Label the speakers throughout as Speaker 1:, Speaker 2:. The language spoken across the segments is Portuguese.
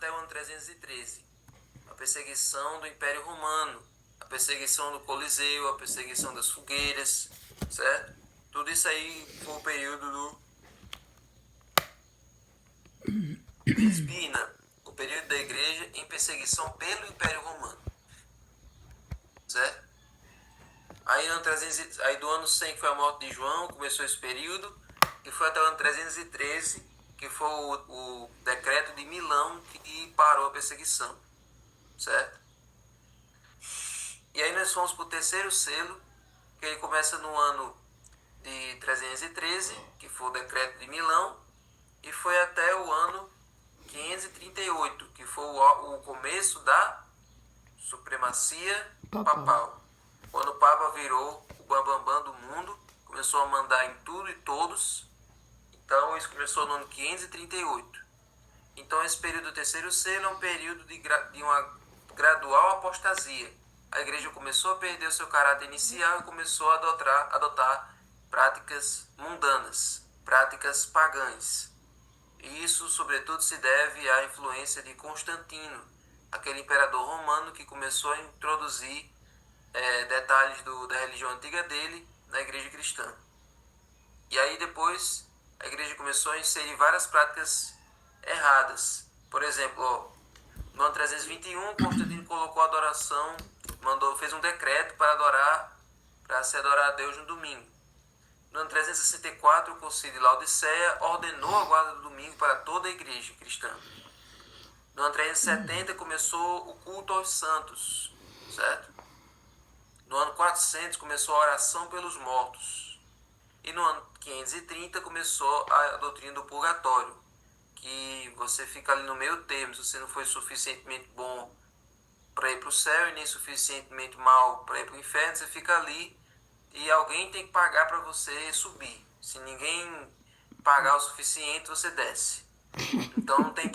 Speaker 1: até o ano 313. A perseguição do Império Romano, a perseguição do Coliseu, a perseguição das fogueiras, certo? Tudo isso aí foi o período do Bisbina, o período da igreja em perseguição pelo Império Romano, certo? Aí, aí do ano 100, que foi a morte de João, começou esse período, e foi até o ano 313, que foi o decreto de Milão que parou a perseguição, certo? E aí nós fomos para o terceiro selo, que ele começa no ano de 313, que foi o decreto de Milão, e foi até o ano 538, que foi o começo da supremacia papal. Quando o Papa virou o bambambam do mundo, começou a mandar em tudo e todos. Então isso começou no ano 538. Então esse período do terceiro selo é um período de uma gradual apostasia. A igreja começou a perder o seu caráter inicial e começou a adotar práticas mundanas, práticas pagãs. E isso, sobretudo, se deve à influência de Constantino, aquele imperador romano que começou a introduzir detalhes da religião antiga dele na igreja cristã. E aí depois a igreja começou a inserir várias práticas erradas. Por exemplo, no ano 321, Constantino colocou a adoração, fez um decreto para se adorar a Deus no domingo. No ano 364, o Concílio de Laodiceia ordenou a guarda do domingo para toda a igreja cristã. No ano 370 começou o culto aos santos, certo? No ano 400 começou a oração pelos mortos. E no ano 530 começou a doutrina do purgatório, que você fica ali no meio termo. Se você não foi suficientemente bom para ir para o céu e nem suficientemente mal para ir para o inferno, você fica ali e alguém tem que pagar para você subir. Se ninguém pagar o suficiente, você desce. Então não tem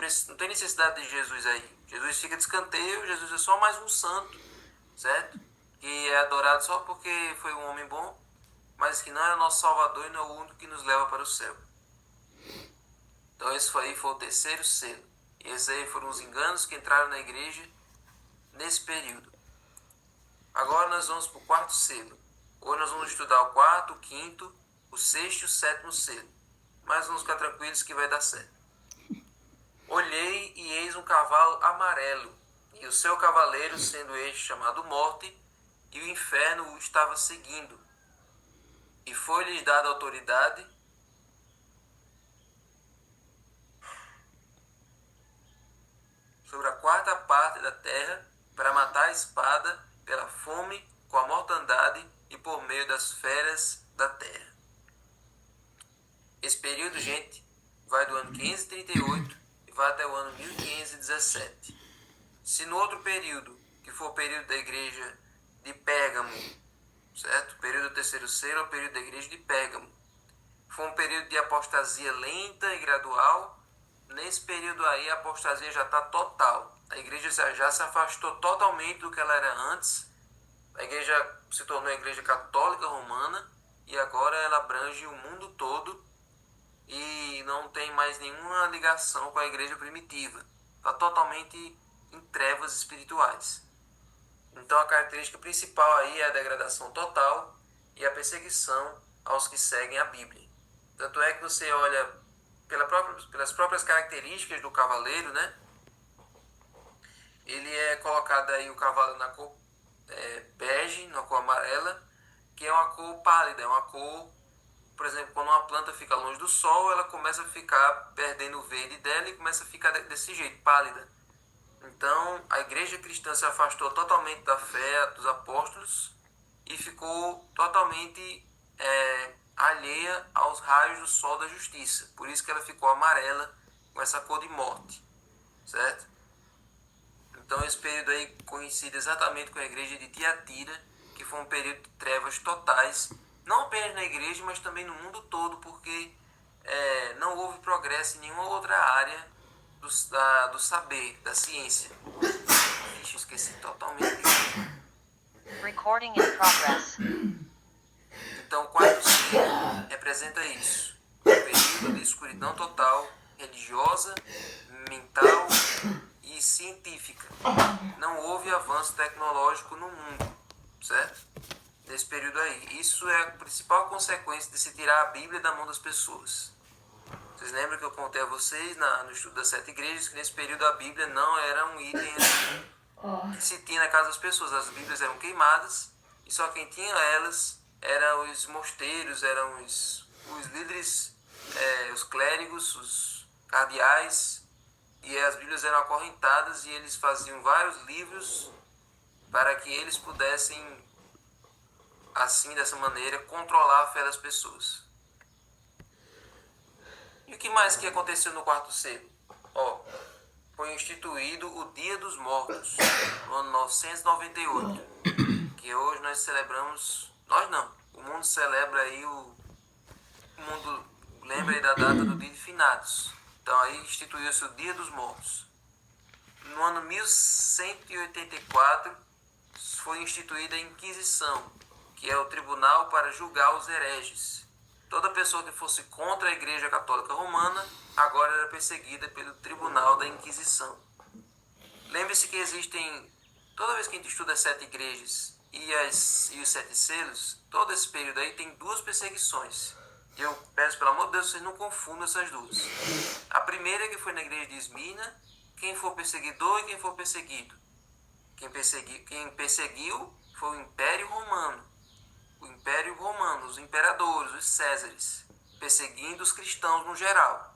Speaker 1: necessidade de Jesus aí. Jesus fica de escanteio, Jesus é só mais um santo, certo? Que é adorado só porque foi um homem bom, mas que não é nosso Salvador e não é o único que nos leva para o céu. Então esse aí foi o terceiro selo. E esses aí foram os enganos que entraram na igreja nesse período. Agora nós vamos para o quarto selo. Hoje nós vamos estudar o quarto, o quinto, o sexto e o sétimo selo. Mas vamos ficar tranquilos que vai dar certo. Olhei e eis um cavalo amarelo, e o seu cavaleiro, sendo este chamado Morte, e o inferno o estava seguindo. E foi-lhes dada autoridade sobre a quarta parte da terra para matar a espada, pela fome, com a mortandade e por meio das feras da terra. Esse período, gente, vai do ano 538 e vai até o ano 1517. Se no outro período, que for o período da igreja de Pérgamo, certo? O período do terceiro selo é o período da igreja de Pérgamo. Foi um período de apostasia lenta e gradual. Nesse período aí a apostasia já está total. A igreja já se afastou totalmente do que ela era antes. A igreja se tornou a igreja católica romana e agora ela abrange o mundo todo e não tem mais nenhuma ligação com a igreja primitiva. Está totalmente em trevas espirituais. Então a característica principal aí é a degradação total e a perseguição aos que seguem a Bíblia. Tanto é que você olha pelas próprias características do cavaleiro, né? Ele é colocado aí o cavalo na cor bege, na cor amarela, que é uma cor pálida, é uma cor, por exemplo, quando uma planta fica longe do sol, ela começa a ficar perdendo o verde dela e começa a ficar desse jeito, pálida. Então, a igreja cristã se afastou totalmente da fé dos apóstolos e ficou totalmente alheia aos raios do sol da justiça. Por isso que ela ficou amarela, com essa cor de morte, certo? Então, esse período aí coincide exatamente com a igreja de Tiatira, que foi um período de trevas totais, não apenas na igreja, mas também no mundo todo, porque não houve progresso em nenhuma outra área do saber, da ciência. Ixi, esqueci totalmente.
Speaker 2: Recording in progress.
Speaker 1: Então, o quarto selo representa isso. Um período de escuridão total, religiosa, mental bíblica. Não houve avanço tecnológico no mundo, certo? Nesse período aí. Isso é a principal consequência de se tirar a Bíblia da mão das pessoas. Vocês lembram que eu contei a vocês no estudo das 7 igrejas que nesse período a Bíblia não era um item que se tinha na casa das pessoas. As Bíblias eram queimadas e só quem tinha elas eram os mosteiros, eram os líderes, os clérigos, os cardeais, e as Bíblias eram acorrentadas e eles faziam vários livros para que eles pudessem, assim, dessa maneira, controlar a fé das pessoas. E o que mais que aconteceu no quarto selo? Foi instituído o Dia dos Mortos, no ano 998, que hoje nós celebramos, nós não, o mundo celebra aí, o mundo lembra aí da data do Dia de Finados. Então aí instituiu-se o Dia dos Mortos. No ano 1184 foi instituída a Inquisição, que é o tribunal para julgar os hereges. Toda pessoa que fosse contra a Igreja Católica Romana agora era perseguida pelo Tribunal da Inquisição. Lembre-se que existem, toda vez que a gente estuda as 7 igrejas e os 7 selos, todo esse período aí tem 2 perseguições. E eu peço, pelo amor de Deus, vocês não confundam essas 2. A primeira que foi na igreja de Esmirna, quem for perseguidor e quem for perseguido. Quem perseguiu foi o Império Romano. O Império Romano, os imperadores, os Césares, perseguindo os cristãos no geral.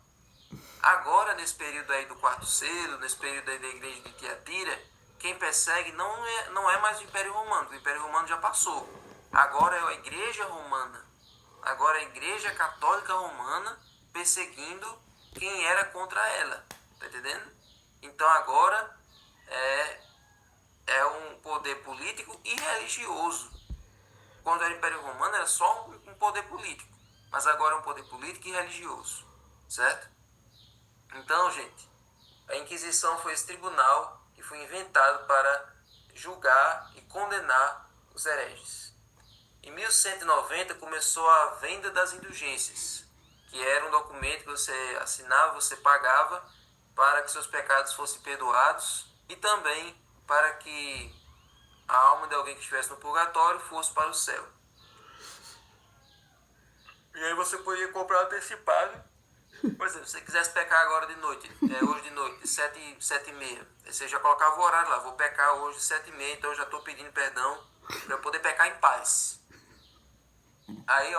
Speaker 1: Agora, nesse período aí do quarto selo, nesse período aí da igreja de Tiatira, quem persegue não é mais o Império Romano, o Império Romano já passou. Agora é a Igreja Romana. Agora é a Igreja Católica Romana perseguindo quem era contra ela. Tá entendendo? Então agora é um poder político e religioso. Quando era o Império Romano era só um poder político, mas agora é um poder político e religioso, certo? Então, gente, a Inquisição foi esse tribunal que foi inventado para julgar e condenar os hereges. Em 1190 começou a venda das indulgências, que era um documento que você assinava, você pagava para que seus pecados fossem perdoados e também para que a alma de alguém que estivesse no purgatório fosse para o céu. E aí você podia comprar antecipado. Por exemplo, se você quisesse pecar agora de noite, hoje de noite, 7h30, você já colocava o horário lá, vou pecar hoje 7h30, então eu já estou pedindo perdão para eu poder pecar em paz. Aí,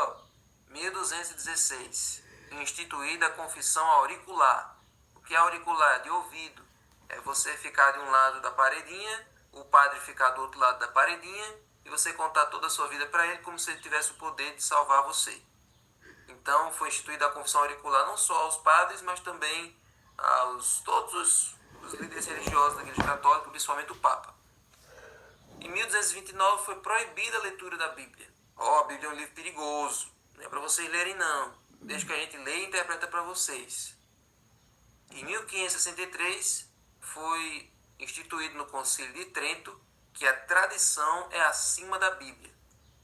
Speaker 1: 1216, instituída a confissão auricular. O que é auricular? De ouvido. É você ficar de um lado da paredinha, o padre ficar do outro lado da paredinha e você contar toda a sua vida para ele como se ele tivesse o poder de salvar você. Então foi instituída a confissão auricular não só aos padres, mas também aos todos os líderes religiosos da Igreja Católica, principalmente o Papa. Em 1229 foi proibida a leitura da Bíblia. A Bíblia é um livro perigoso, não é para vocês lerem não. Deixa que a gente lê e interpreta para vocês. Em 1563 foi instituído no Concílio de Trento que a tradição é acima da Bíblia.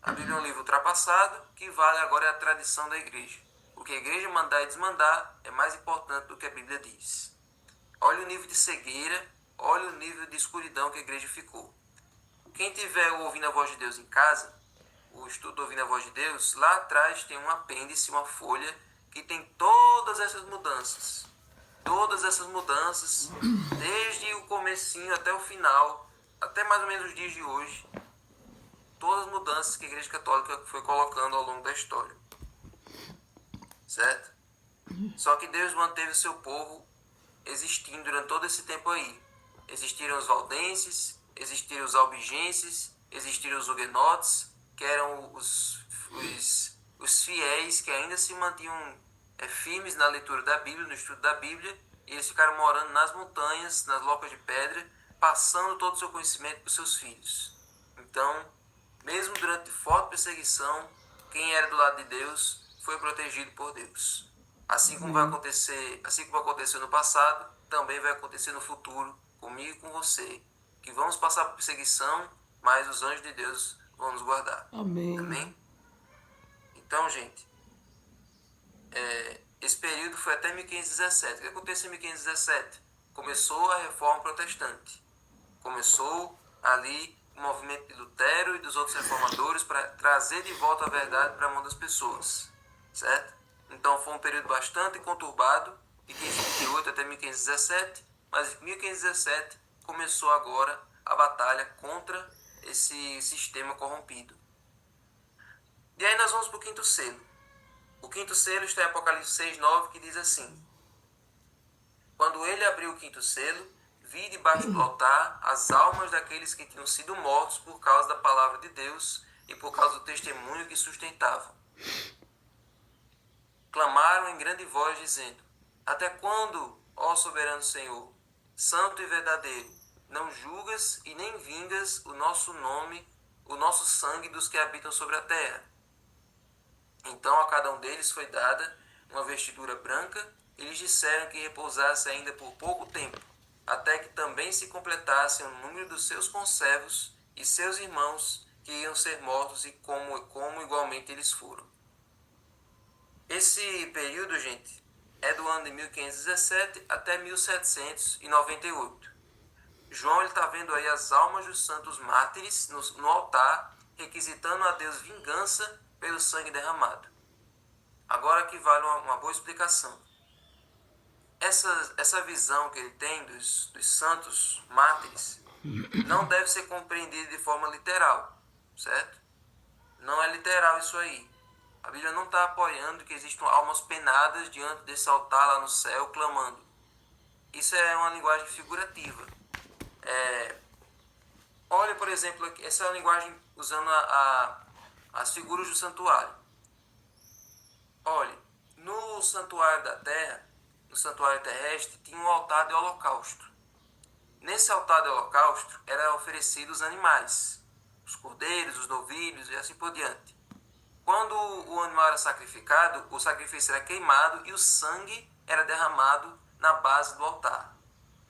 Speaker 1: A Bíblia é um livro ultrapassado, que vale agora é a tradição da igreja. O que a igreja mandar e desmandar é mais importante do que a Bíblia diz. Olha o nível de cegueira, olha o nível de escuridão que a igreja ficou. Quem tiver ouvindo a voz de Deus em casa, o estudo ouvindo a voz de Deus, lá atrás tem um apêndice, uma folha, que tem todas essas mudanças. Todas essas mudanças, desde o comecinho até o final, até mais ou menos os dias de hoje, todas as mudanças que a Igreja Católica foi colocando ao longo da história. Certo? Só que Deus manteve o seu povo existindo durante todo esse tempo aí. Existiram os valdenses, existiram os albigenses, existiram os huguenotes, que eram os fiéis que ainda se mantinham firmes na leitura da Bíblia, no estudo da Bíblia, e eles ficaram morando nas montanhas, nas locas de pedra, passando todo o seu conhecimento para os seus filhos. Então, mesmo durante forte perseguição, quem era do lado de Deus foi protegido por Deus. Assim como vai acontecer, assim como aconteceu no passado, também vai acontecer no futuro, comigo e com você, que vamos passar por perseguição, mas os anjos de Deus vão nos guardar.
Speaker 3: Amém.
Speaker 1: Amém? Então, gente, esse período foi até 1517. O que aconteceu em 1517? Começou a Reforma Protestante. Começou ali o movimento de Lutero e dos outros reformadores para trazer de volta a verdade para a mão das pessoas, certo? Então foi um período bastante conturbado, de 1538 até 1517, mas em 1517 começou agora a batalha contra esse sistema corrompido. E aí nós vamos para o quinto selo. O quinto selo está em Apocalipse 6:9, que diz assim: quando ele abriu o quinto selo, vi debaixo do altar as almas daqueles que tinham sido mortos por causa da palavra de Deus e por causa do testemunho que sustentavam. Clamaram em grande voz, dizendo: até quando, ó soberano Senhor, santo e verdadeiro, não julgas e nem vingas o nosso nome, o nosso sangue dos que habitam sobre a terra? Então a cada um deles foi dada uma vestidura branca, e lhes disseram que repousasse ainda por pouco tempo, até que também se completasse o número dos seus conservos e seus irmãos que iam ser mortos, e como igualmente eles foram. Esse período, gente, é do ano de 1517 até 1798. João está vendo aí as almas dos santos mártires no altar, requisitando a Deus vingança pelo sangue derramado. Agora que vale uma boa explicação. Essa visão que ele tem dos santos mártires não deve ser compreendida de forma literal, certo? Não é literal isso aí. A Bíblia não está apoiando que existam almas penadas diante desse altar lá no céu, clamando. Isso é uma linguagem figurativa. Olha, por exemplo, aqui, essa é uma linguagem usando as figuras do santuário. Olha, no santuário da terra, no santuário terrestre, tinha um altar de holocausto. Nesse altar de holocausto eram oferecidos os animais, os cordeiros, os novilhos e assim por diante. Quando o animal era sacrificado, o sacrifício era queimado e o sangue era derramado na base do altar.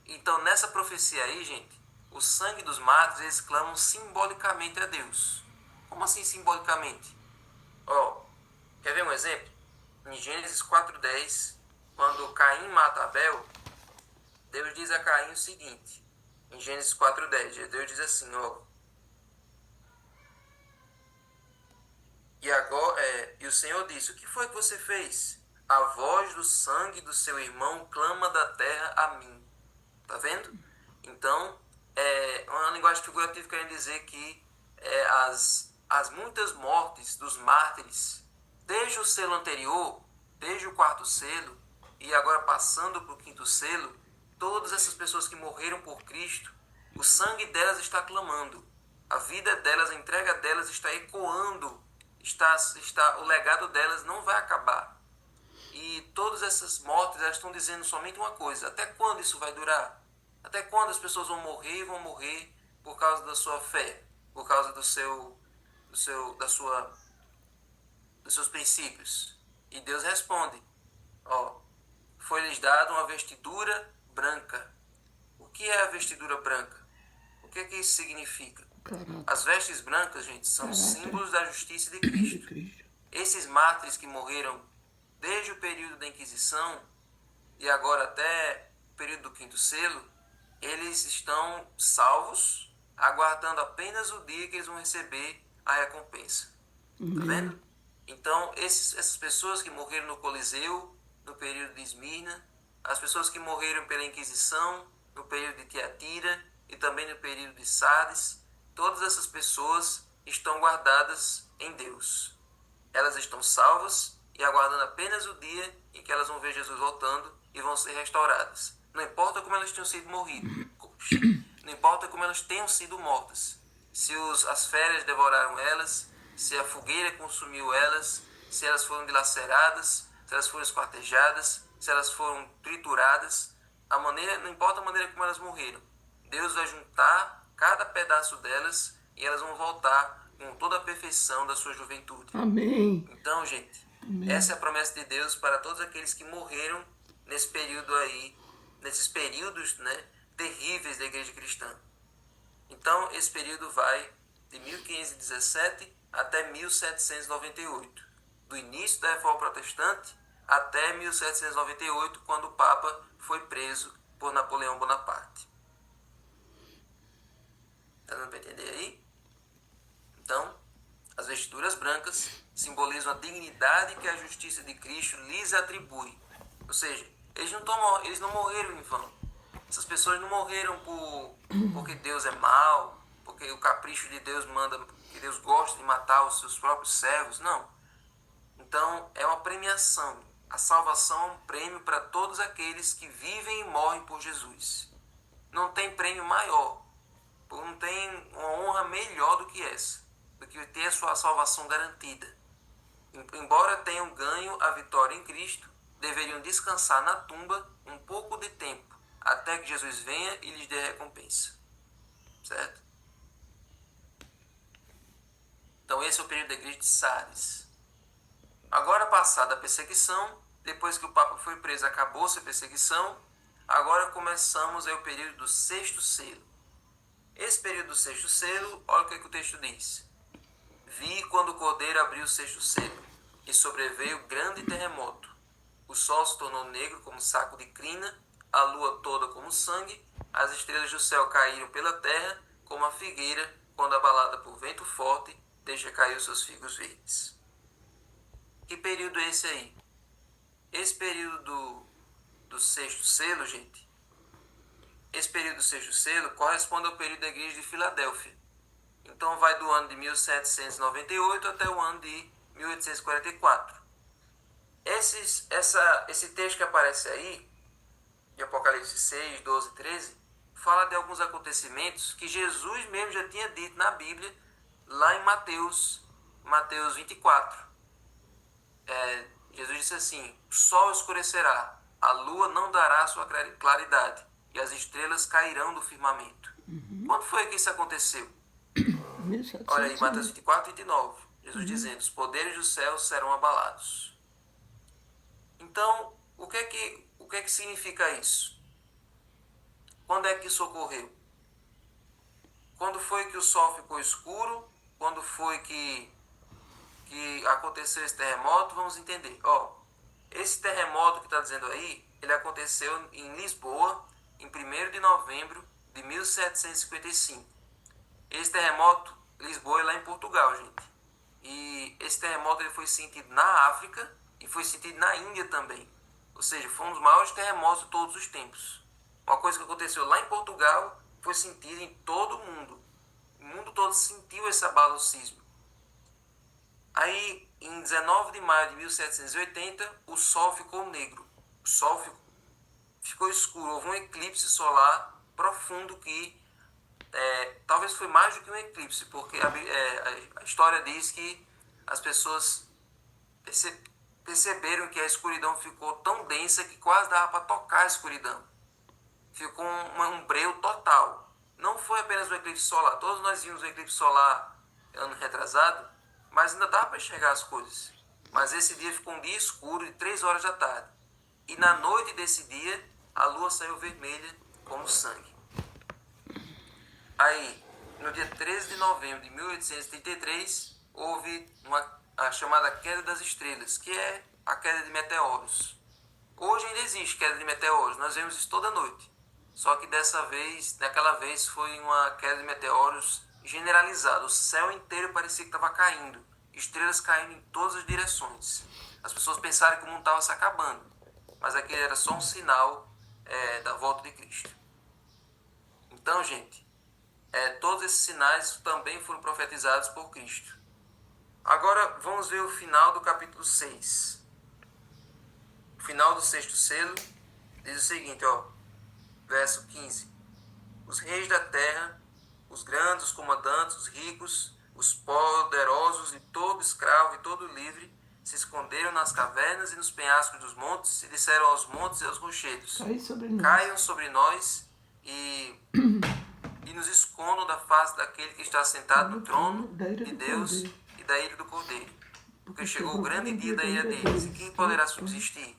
Speaker 1: Então, nessa profecia aí, gente, o sangue dos mártires, eles clamam simbolicamente a Deus. Como assim simbolicamente? Quer ver um exemplo? Em Gênesis 4:10, quando Caim mata Abel, Deus diz a Caim o seguinte, em Gênesis 4:10, Deus diz assim, e o Senhor disse: o que foi que você fez? A voz do sangue do seu irmão clama da terra a mim. Tá vendo? Então, uma linguagem figurativa quer dizer que as muitas mortes dos mártires, desde o selo anterior, desde o quarto selo, e agora passando para o quinto selo, todas essas pessoas que morreram por Cristo, o sangue delas está clamando, a vida delas, a entrega delas está ecoando, o legado delas não vai acabar. E todas essas mortes, elas estão dizendo somente uma coisa: até quando isso vai durar? Até quando as pessoas vão morrer por causa da sua fé, por causa dos seus princípios? E Deus responde: foi-lhes dado uma vestidura branca. O que é a vestidura branca? O que é que isso significa? As vestes brancas, gente, são símbolos da justiça de Cristo. Esses mártires que morreram desde o período da Inquisição e agora até o período do quinto selo, eles estão salvos, aguardando apenas o dia que eles vão receber a recompensa. Tá vendo? Então, essas pessoas que morreram no Coliseu, no período de Esmirna, as pessoas que morreram pela Inquisição, no período de Tiatira e também no período de Sardes, todas essas pessoas estão guardadas em Deus. Elas estão salvas e aguardando apenas o dia em que elas vão ver Jesus voltando e vão ser restauradas. Não importa como elas tenham sido não importa como elas tenham sido mortas. Se as feras devoraram elas, se a fogueira consumiu elas, se elas foram dilaceradas, se elas foram esquartejadas, se elas foram trituradas, não importa a maneira como elas morreram. Deus vai juntar cada pedaço delas e elas vão voltar com toda a perfeição da sua juventude.
Speaker 3: Amém.
Speaker 1: Então, gente, essa é a promessa de Deus para todos aqueles que morreram nesse período aí, nesses períodos, né, terríveis da igreja cristã. Então, esse período vai de 1517 até 1798, do início da Reforma Protestante até 1798, quando o Papa foi preso por Napoleão Bonaparte. brancas simbolizam a dignidade que a justiça de Cristo lhes atribui. Ou seja, eles não morreram em vão. Essas pessoas não morreram porque Deus é mau, porque o capricho de Deus manda, que Deus gosta de matar os seus próprios servos. Não. Então, é uma premiação. A salvação é um prêmio para todos aqueles que vivem e morrem por Jesus. Não tem prêmio maior, não tem uma honra melhor do que essa, do que ter a sua salvação garantida. Embora tenham ganho a vitória em Cristo, deveriam descansar na tumba um pouco de tempo, até que Jesus venha e lhes dê a recompensa. Certo? Então esse é o período da igreja de Sardes. Agora, passada a perseguição, depois que o Papa foi preso, acabou-se a perseguição, agora começamos aí o período do sexto selo. Esse período do sexto selo, olha o que o texto diz. Vi quando o cordeiro abriu o sexto selo, e sobreveio grande terremoto. O sol se tornou negro como saco de crina, a lua toda como sangue, as estrelas do céu caíram pela terra, como a figueira, quando abalada por vento forte, deixa cair os seus figos verdes. Que período é esse aí? Esse período do sexto selo, gente, esse período do sexto selo corresponde ao período da igreja de Filadélfia. Então vai do ano de 1798 até o ano de 1844. Esse texto que aparece aí, de Apocalipse 6, 12 e 13, fala de alguns acontecimentos que Jesus mesmo já tinha dito na Bíblia, lá em Mateus 24. Jesus disse assim: o sol escurecerá, a lua não dará sua claridade, e as estrelas cairão do firmamento. Quando foi que isso aconteceu? Olha aí, Mateus 24, 29. Jesus dizendo: os poderes dos céus serão abalados. Então, o que é que significa isso? Quando é que isso ocorreu? Quando foi que o sol ficou escuro? Quando foi que aconteceu esse terremoto? Vamos entender. Esse terremoto que está dizendo aí, ele aconteceu em Lisboa, em 1º de novembro de 1755. Esse terremoto, Lisboa é lá em Portugal, gente. E esse terremoto ele foi sentido na África e foi sentido na Índia também. Ou seja, foi um dos maiores terremotos de todos os tempos. Uma coisa que aconteceu lá em Portugal foi sentida em todo o mundo. O mundo todo sentiu esse abalo sísmico. Aí, em 19 de maio de 1780, o Sol ficou negro. O Sol ficou escuro. Houve um eclipse solar profundo que talvez foi mais do que um eclipse, porque a história diz que as pessoas perceberam que a escuridão ficou tão densa que quase dava para tocar a escuridão. Ficou um breu total. Não foi apenas um eclipse solar. Todos nós vimos o eclipse solar ano retrasado, mas ainda dava para enxergar as coisas. Mas esse dia ficou um dia escuro de 3 horas da tarde. E na noite desse dia, a lua saiu vermelha como sangue. Aí, no dia 13 de novembro de 1833, houve a chamada queda das estrelas, que é a queda de meteoros. Hoje ainda existe queda de meteoros, nós vemos isso toda noite. Só que naquela vez foi uma queda de meteoros generalizada. O céu inteiro parecia que estava caindo. Estrelas caindo em todas as direções. As pessoas pensaram que o mundo estava se acabando. Mas aquele era só um sinal da volta de Cristo. Então, gente, todos esses sinais também foram profetizados por Cristo. Agora, vamos ver o final do capítulo 6. O final do sexto selo diz o seguinte, verso 15. Os reis da terra, os grandes, os comandantes, os ricos, os poderosos e todo escravo e todo livre se esconderam nas cavernas e nos penhascos dos montes e disseram aos montes e aos rochedos: caiam sobre nós e nos escondam da face daquele que está sentado no trono de Deus e da ira do Cordeiro. Porque chegou o grande dia da ira deles, e quem poderá subsistir?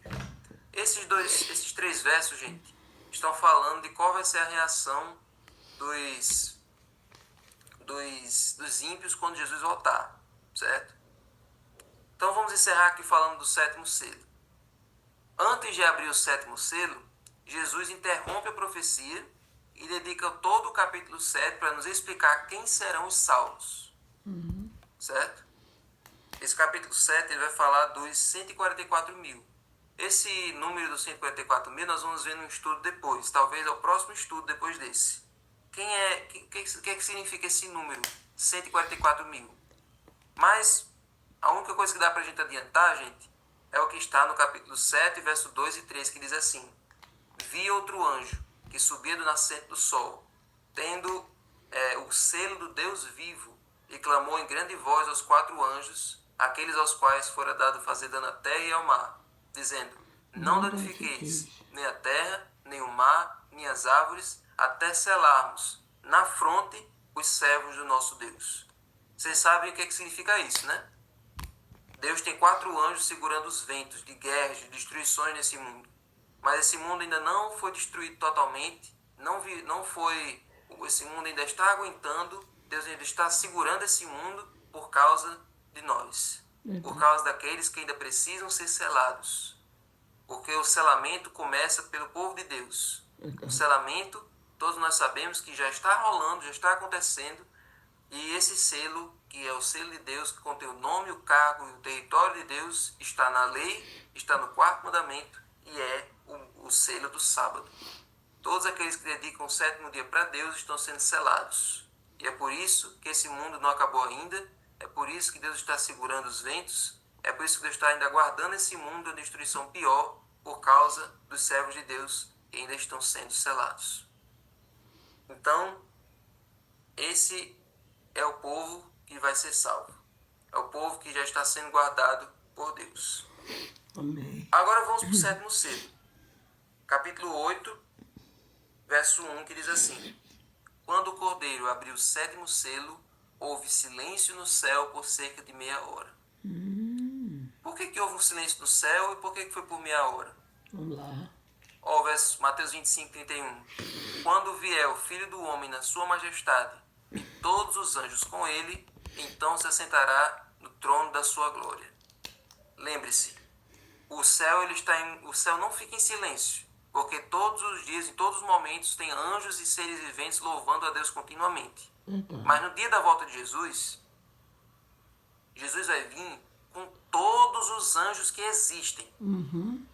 Speaker 1: Esses 3 versos, gente, estão falando de qual vai ser a reação dos ímpios quando Jesus voltar, certo? Então vamos encerrar aqui falando do 7º selo. Antes de abrir o 7º selo, Jesus interrompe a profecia e dedica todo o capítulo 7 para nos explicar quem serão os salvos. Certo? Esse capítulo 7 ele vai falar dos 144 mil. Esse número dos 144 mil nós vamos ver num estudo depois. Talvez é o próximo estudo depois desse. O que significa esse número? 144 mil. Mas a única coisa que dá pra gente adiantar, gente, é o que está no capítulo 7, verso 2 e 3, que diz assim: Vi outro anjo que subia do nascente do sol, tendo o selo do Deus vivo, e clamou em grande voz aos 4 anjos, aqueles aos quais fora dado fazer dano à terra e ao mar, dizendo: Não danifiqueis nem a terra, nem o mar, nem as árvores, até selarmos na fronte os servos do nosso Deus. Vocês sabem o que significa isso, né? Deus tem 4 anjos segurando os ventos de guerras, de destruições nesse mundo. Mas esse mundo ainda não foi destruído totalmente. Esse mundo ainda está aguentando. Deus ainda está segurando esse mundo por causa de nós. Por causa daqueles que ainda precisam ser selados. Porque o selamento começa pelo povo de Deus. O selamento, todos nós sabemos que já está rolando, já está acontecendo. E esse selo, que é o selo de Deus, que contém o nome, o cargo e o território de Deus, está na lei, está no 4º mandamento e é o selo do sábado. Todos aqueles que dedicam o 7º dia para Deus estão sendo selados. E é por isso que esse mundo não acabou ainda, é por isso que Deus está segurando os ventos, é por isso que Deus está ainda guardando esse mundo de destruição pior, por causa dos servos de Deus que ainda estão sendo selados. Então, esse é o povo que vai ser salvo. É o povo que já está sendo guardado por Deus.
Speaker 3: Amém.
Speaker 1: Agora vamos para o 7º selo. Capítulo 8, verso 1, que diz assim: Quando o cordeiro abriu o 7º selo, houve silêncio no céu por cerca de meia hora. Por que houve um silêncio no céu e por que foi por meia hora?
Speaker 3: Vamos lá.
Speaker 1: Ó, verso Mateus 25, 31. Quando vier o Filho do Homem na sua majestade e todos os anjos com ele, então se assentará no trono da sua glória. Lembre-se, o céu não fica em silêncio, porque todos os dias, em todos os momentos, tem anjos e seres viventes louvando a Deus continuamente. Mas no dia da volta de Jesus, Jesus vai vir com todos os anjos que existem.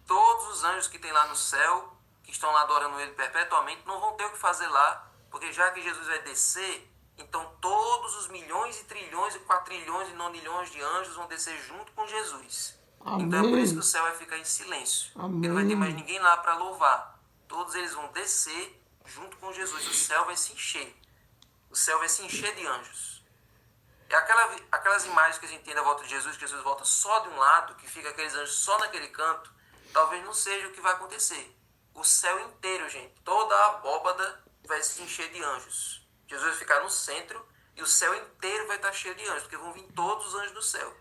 Speaker 1: Todos os anjos que tem lá no céu, que estão lá adorando ele perpetuamente, não vão ter o que fazer lá, porque já que Jesus vai descer, então todos os milhões e trilhões e quatrilhões e nonilhões de anjos vão descer junto com Jesus.
Speaker 3: Amém.
Speaker 1: Então é por isso que o céu vai ficar em silêncio. Porque não vai ter mais ninguém lá para louvar. Todos eles vão descer junto com Jesus. O céu vai se encher. O céu vai se encher de anjos. É aquelas imagens que a gente tem da volta de Jesus, que Jesus volta só de um lado, que fica aqueles anjos só naquele canto, talvez não seja o que vai acontecer. O céu inteiro, gente, toda a abóbada vai se encher de anjos. Jesus vai ficar no centro e o céu inteiro vai estar cheio de anjos, porque vão vir todos os anjos do céu.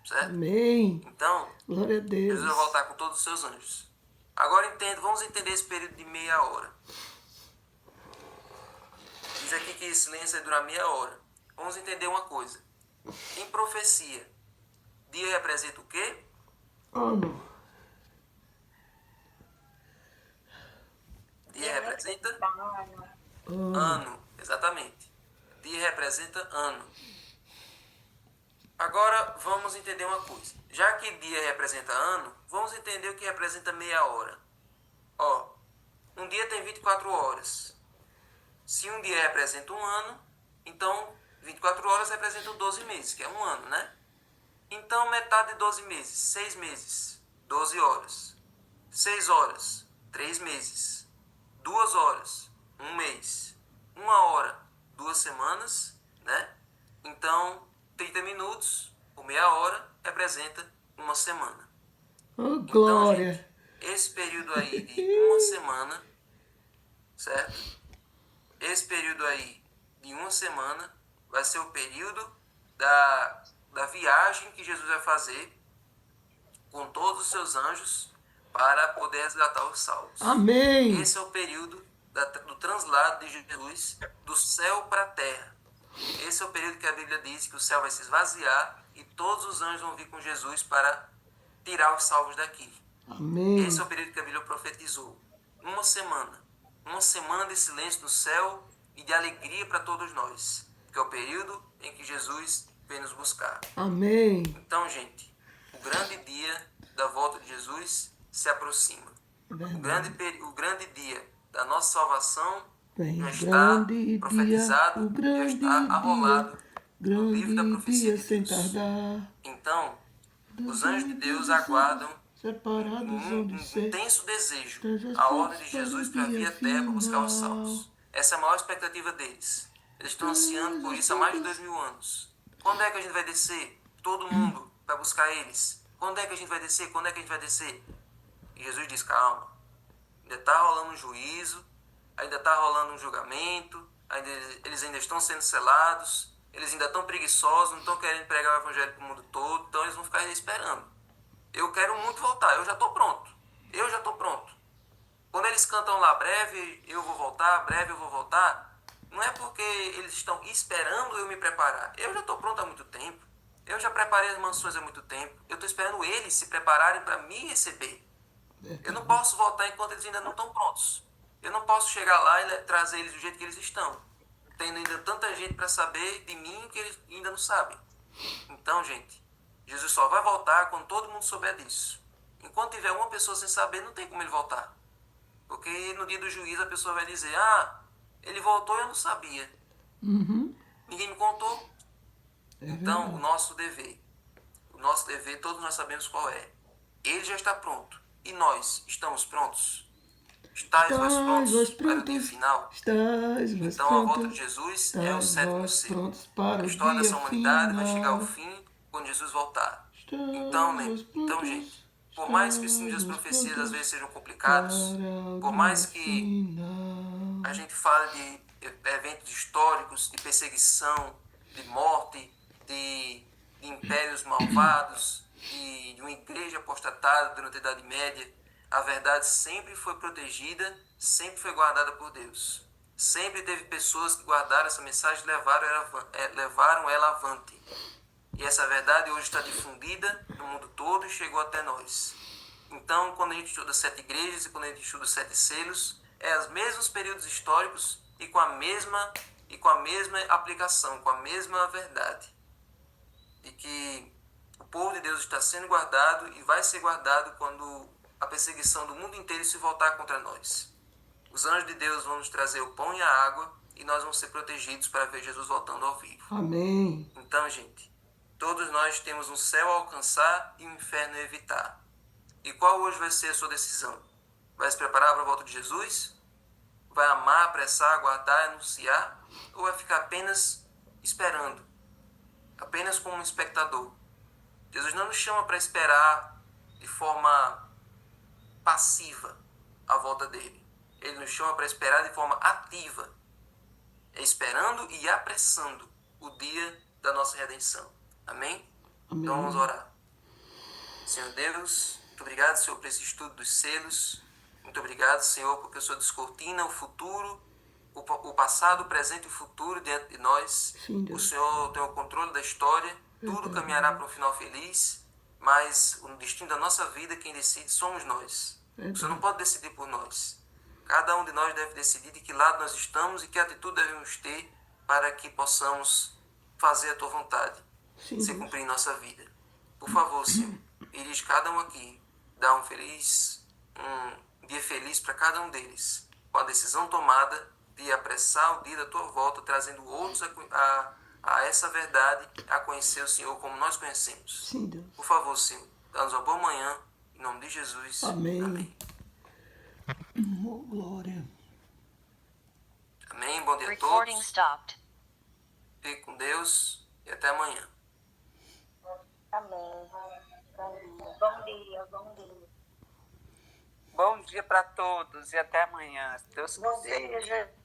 Speaker 1: Certo?
Speaker 3: Amém.
Speaker 1: Então,
Speaker 3: Glória a Deus.
Speaker 1: Jesus vai voltar com todos os seus anjos. Agora vamos entender esse período de meia hora. Diz aqui que esse silêncio vai durar meia hora. Vamos entender uma coisa. Em profecia, dia representa o quê?
Speaker 3: Ano.
Speaker 1: Dia representa ano, exatamente. Dia representa ano. Agora vamos entender uma coisa. Já que dia representa ano, vamos entender o que representa meia hora. Ó, um dia tem 24 horas. Se um dia representa um ano, então 24 horas representam 12 meses, que é um ano, né? Então metade de 12 meses, 6 meses, 12 horas. 6 horas, 3 meses. 2 horas, 1 mês. 1 hora, 2 semanas, né? Então 30 minutos por meia hora representa uma semana.
Speaker 3: Oh, glória.
Speaker 1: Então, gente, esse período aí de uma semana, certo? Esse período aí de uma semana vai ser o período da viagem que Jesus vai fazer com todos os seus anjos para poder resgatar os salvos.
Speaker 3: Amém.
Speaker 1: Esse é o período do translado de Jesus do céu para a terra. Esse é o período que a Bíblia diz que o céu vai se esvaziar e todos os anjos vão vir com Jesus para tirar os salvos daqui.
Speaker 3: Amém.
Speaker 1: Esse é o período que a Bíblia profetizou. Uma semana. Uma semana de silêncio no céu e de alegria para todos nós. Que é o período em que Jesus vem nos buscar.
Speaker 3: Amém.
Speaker 1: Então, gente, o grande dia da volta de Jesus se aproxima. O grande dia da nossa salvação
Speaker 3: Vem
Speaker 1: já
Speaker 3: o
Speaker 1: está
Speaker 3: grande dia,
Speaker 1: profetizado,
Speaker 3: o
Speaker 1: já
Speaker 3: grande
Speaker 1: está arrolado
Speaker 3: dia,
Speaker 1: no livro da
Speaker 3: grande
Speaker 1: profecia
Speaker 3: dia
Speaker 1: de
Speaker 3: sem
Speaker 1: Deus.
Speaker 3: tardar.
Speaker 1: Então, os anjos de Deus
Speaker 3: Dos
Speaker 1: aguardam
Speaker 3: separados
Speaker 1: um
Speaker 3: onde ser,
Speaker 1: intenso desejo
Speaker 3: estejas
Speaker 1: a ordem
Speaker 3: prontos
Speaker 1: de
Speaker 3: para o
Speaker 1: Jesus para vir
Speaker 3: dia
Speaker 1: à terra para buscar os
Speaker 3: final.
Speaker 1: salvos. Essa é a maior expectativa deles. Eles estão ansiando por
Speaker 3: Estejas
Speaker 1: isso há mais de
Speaker 3: prontos.
Speaker 1: 2000 anos. Quando é que a gente vai descer? Todo mundo para buscar eles. Quando é que a gente vai descer? Quando é que a gente vai descer? E Jesus diz, calma. Ainda está rolando um juízo, ainda está rolando um julgamento, eles ainda estão sendo selados, eles ainda estão preguiçosos, não estão querendo pregar o evangelho para o mundo todo, então eles vão ficar esperando. Eu quero muito voltar, eu já estou pronto. Eu já estou pronto. Quando eles cantam lá, breve eu vou voltar, breve eu vou voltar, não é porque eles estão esperando eu me preparar. Eu já estou pronto há muito tempo. Eu já preparei as mansões há muito tempo. Eu estou esperando eles se prepararem para me receber. Eu não posso voltar enquanto eles ainda não estão prontos. Eu não posso chegar lá e trazer eles do jeito que eles estão. Tendo ainda tanta gente para saber de mim que eles ainda não sabem. Então, gente, Jesus só vai voltar quando todo mundo souber disso. Enquanto tiver uma pessoa sem saber, não tem como ele voltar. Porque no dia do juízo a pessoa vai dizer, ele voltou e eu não sabia. Ninguém me contou. Então, o nosso dever, todos nós sabemos qual é. Ele já está pronto. E nós estamos prontos? Estais vós prontos para o dia final?
Speaker 3: Estais vós
Speaker 1: Então, a volta de
Speaker 3: prontos.
Speaker 1: Jesus é o
Speaker 3: Estais
Speaker 1: sétimo
Speaker 3: vós
Speaker 1: selo.
Speaker 3: prontos para
Speaker 1: A
Speaker 3: o
Speaker 1: história
Speaker 3: dia
Speaker 1: dessa humanidade vai chegar ao
Speaker 3: final.
Speaker 1: fim quando Jesus voltar.
Speaker 3: Estais
Speaker 1: Então,
Speaker 3: vós
Speaker 1: então,
Speaker 3: prontos.
Speaker 1: gente, por mais que os símbolos das
Speaker 3: Estais vós
Speaker 1: profecias às
Speaker 3: prontos
Speaker 1: vezes sejam complicados,
Speaker 3: para o
Speaker 1: por mais
Speaker 3: dia
Speaker 1: que
Speaker 3: final.
Speaker 1: a gente fale de eventos históricos, de perseguição, de morte, de impérios malvados, de uma igreja apostatada durante a Idade Média, a verdade sempre foi protegida, sempre foi guardada por Deus. Sempre teve pessoas que guardaram essa mensagem e levaram ela avante. E essa verdade hoje está difundida no mundo todo e chegou até nós. Então, quando a gente estuda 7 igrejas e quando a gente estuda 7 selos, é os mesmos períodos históricos e com a mesma aplicação, com a mesma verdade. De que o povo de Deus está sendo guardado e vai ser guardado quando a perseguição do mundo inteiro se voltar contra nós. Os anjos de Deus vão nos trazer o pão e a água e nós vamos ser protegidos para ver Jesus voltando ao vivo.
Speaker 3: Amém.
Speaker 1: Então, gente, todos nós temos um céu a alcançar e um inferno a evitar. E qual hoje vai ser a sua decisão? Vai se preparar para a volta de Jesus? Vai amar, apressar, aguardar, anunciar? Ou vai ficar apenas esperando? Apenas como um espectador? Jesus não nos chama para esperar de forma passiva a volta dele. Ele nos chama para esperar de forma ativa. É esperando e apressando o dia da nossa redenção. Amém?
Speaker 3: Amém.
Speaker 1: Então vamos orar. Senhor Deus, muito obrigado, Senhor, por esse estudo dos selos. Muito obrigado, Senhor, porque o Senhor descortina o futuro, o passado, o presente e o futuro diante de nós.
Speaker 3: Sim, Deus.
Speaker 1: O Senhor tem o controle da história, tudo caminhará para um final feliz, mas o destino da nossa vida, quem decide somos nós. O Senhor não pode decidir por nós. Cada um de nós deve decidir de que lado nós estamos e que atitude devemos ter para que possamos fazer a Tua vontade,
Speaker 3: Sim,
Speaker 1: se
Speaker 3: Deus.
Speaker 1: cumprir em nossa vida. Por favor, Senhor, dirige cada um aqui, dá um dia feliz para cada um deles, com a decisão tomada de apressar o dia da Tua volta, trazendo outros a essa verdade, a conhecer o Senhor como nós conhecemos.
Speaker 3: Sim, Deus.
Speaker 1: Por favor, Senhor, dá-nos uma boa manhã, em nome de Jesus.
Speaker 3: Amém.
Speaker 1: Amém.
Speaker 3: Oh, glória.
Speaker 1: Amém. Bom dia a
Speaker 2: Recording
Speaker 1: todos.
Speaker 2: stopped.
Speaker 1: Fique com Deus e até amanhã.
Speaker 4: Amém. Bom dia, bom dia.
Speaker 5: Bom dia para todos e até amanhã, se Deus
Speaker 4: Bom
Speaker 5: quiser.
Speaker 4: dia, Jesus.